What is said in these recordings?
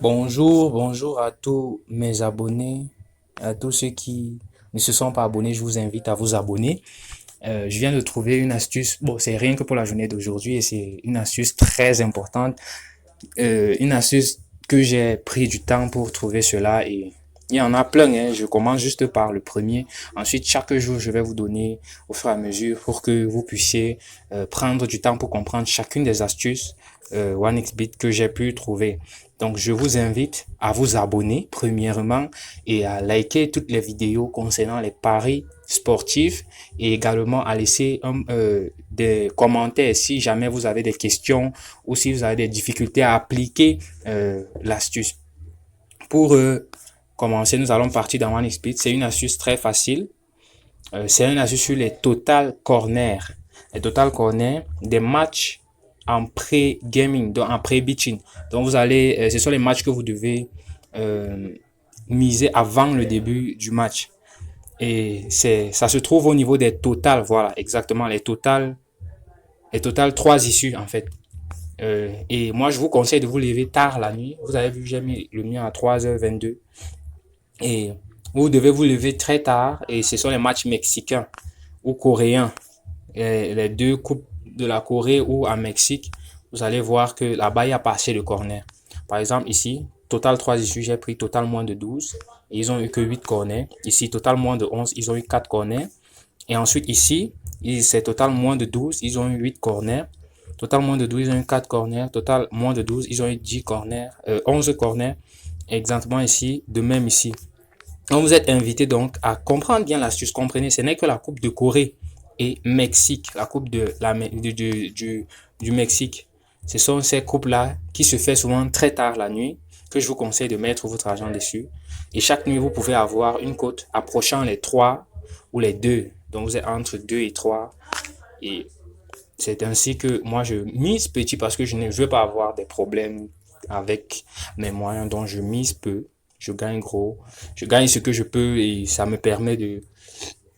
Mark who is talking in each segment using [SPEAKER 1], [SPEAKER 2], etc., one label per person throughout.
[SPEAKER 1] Bonjour à tous mes abonnés, à tous ceux qui ne se sont pas abonnés, je vous invite à vous abonner. Je viens de trouver une astuce, bon, c'est rien que pour la journée d'aujourd'hui et c'est une astuce très importante, une astuce que j'ai pris du temps pour trouver cela et il y en a plein, hein. Je commence juste par le premier. Ensuite, chaque jour, je vais vous donner au fur et à mesure pour que vous puissiez prendre du temps pour comprendre chacune des astuces OneXBet que j'ai pu trouver. Donc, je vous invite à vous abonner premièrement et à liker toutes les vidéos concernant les paris sportifs et également à laisser des commentaires si jamais vous avez des questions ou si vous avez des difficultés à appliquer l'astuce. Pour commencer, nous allons partir dans OneXBet. C'est une astuce très facile. C'est une astuce sur les total corner. Les total corner des matchs en pré-gaming, donc en pré-betting. Donc vous allez, ce sont les matchs que vous devez miser avant le début du match. Et ça se trouve au niveau des totals, voilà, exactement, les totals 3 issues en fait. Et moi, je vous conseille de vous lever tard la nuit. Vous avez vu, j'ai mis le mien à 3h22. Et vous devez vous lever très tard. Et ce sont les matchs mexicains ou coréens. Les deux coupes de la Corée ou en Mexique. Vous allez voir que là-bas, il y a pas assez de corners. Par exemple, ici, total 3 issues, j'ai pris total moins de 12. Et ils ont eu que 8 corners. Ici, total moins de 11, ils ont eu 4 corners. Et ensuite, ici, c'est total moins de 12, ils ont eu 8 corners. Total moins de 12, ils ont eu 4 corners. Total moins de 12, ils ont eu 10 corners, 11 corners. Exactement ici, de même ici. Donc, vous êtes invité donc à comprendre bien l'astuce. Comprenez, ce n'est que la Coupe de Corée et Mexique, la Coupe du Mexique. Ce sont ces coupes-là qui se fait souvent très tard la nuit que je vous conseille de mettre votre argent dessus. Et chaque nuit, vous pouvez avoir une cote approchant les 3 ou les 2. Donc, vous êtes entre 2 et 3. Et c'est ainsi que moi, je mise petit parce que je ne veux pas avoir des problèmes avec mes moyens. Donc, je mise peu. Je gagne gros. Je gagne ce que je peux et ça me permet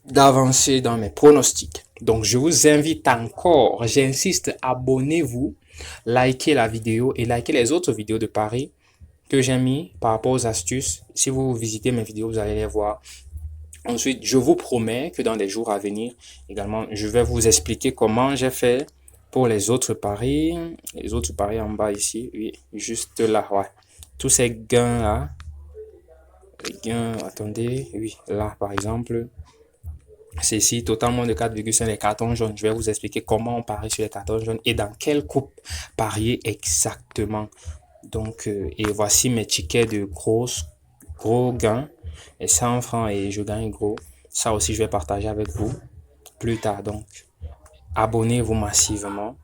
[SPEAKER 1] d'avancer dans mes pronostics. Donc, je vous invite encore, j'insiste, abonnez-vous, likez la vidéo et likez les autres vidéos de paris que j'ai mis par rapport aux astuces. Si vous visitez mes vidéos, vous allez les voir. Ensuite, je vous promets que dans les jours à venir, également, je vais vous expliquer comment j'ai fait pour les autres paris. Les autres paris en bas ici, oui, juste là, ouais. Tous ces gains-là, les gains, attendez, oui, là, par exemple, c'est ici totalement de 4,5 les cartons jaunes. Je vais vous expliquer comment on parie sur les cartons jaunes et dans quelle coupe parier exactement. Donc, et voici mes tickets de gros gains. Et 100 francs et je gagne gros. Ça aussi, je vais partager avec vous plus tard. Donc, abonnez-vous massivement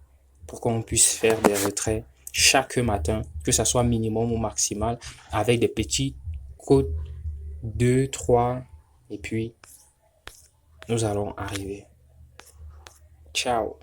[SPEAKER 1] pour qu'on puisse faire des retraits chaque matin, que ça soit minimum ou maximal, avec des petits codes 2, 3, et puis nous allons arriver. Ciao.